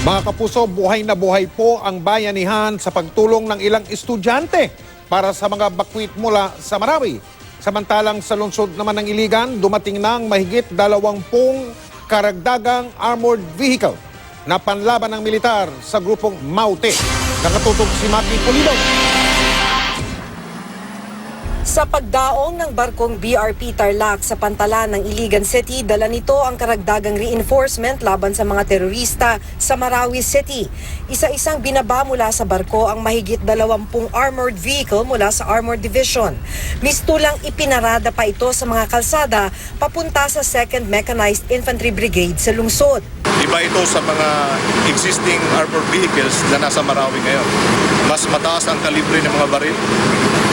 Mga kapuso, buhay na buhay po ang bayanihan sa pagtulong ng ilang estudyante para sa mga bakwit mula sa Marawi. Samantalang sa lungsod naman ng Iligan, dumating ng mahigit 20 karagdagang armored vehicle na panlaban ng militar sa grupong Maute. Nakatutok si Maki Pulido. Sa pagdaong ng barkong BRP Tarlac sa pantalan ng Iligan City, dala nito ang karagdagang reinforcement laban sa mga terorista sa Marawi City. Isa-isang binaba mula sa barko ang mahigit 20 armored vehicle mula sa Armored Division. Mistulang ipinarada pa ito sa mga kalsada papunta sa 2nd Mechanized Infantry Brigade sa lungsod. Iba ito sa mga existing armored vehicles na nasa Marawi ngayon. Mas mataas ang kalibre ng mga baril,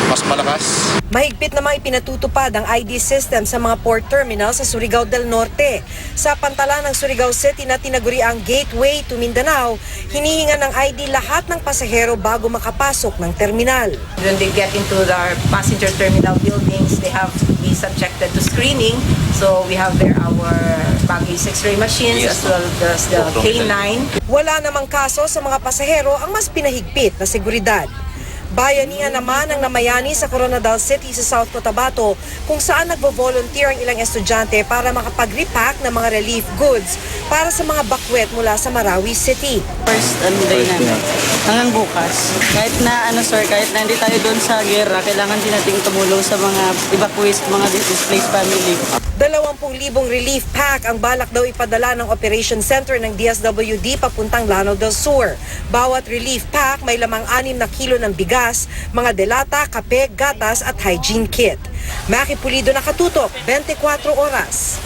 mas malakas. Mahigpit namang ipinatutupad ang ID system sa mga port terminal sa Surigao del Norte. Sa pantalan ng Surigao City na tinaguri ang Gateway to Mindanao, hinihinga ng ID lahat ng pasahero bago makapasok ng terminal. When they get into our passenger terminal buildings, they have to be subjected to screening. So we have there our baggage X-ray machines as well as the K9. Wala namang kaso sa mga pasahero ang mas pinahigpit na seguridad. Bayanihan naman ang namayani sa Coronadal City sa South Cotabato kung saan nagvo-volunteer ang ilang estudyante para makapag-repack ng mga relief goods para sa mga bakwet mula sa Marawi City. First day namin. Hanggang bukas. Kahit na kahit na hindi tayo doon sa gera, kailangan din nating tumulong sa mga evacuees, mga displaced family. 20,000 relief pack ang balak daw ipadala ng Operation Center ng DSWD papuntang Lanao del Sur. Bawat relief pack may lamang 6 na kilo ng bigas, mga delata, kape, gatas at hygiene kit. Maki Pulido, nakatutok, 24 oras.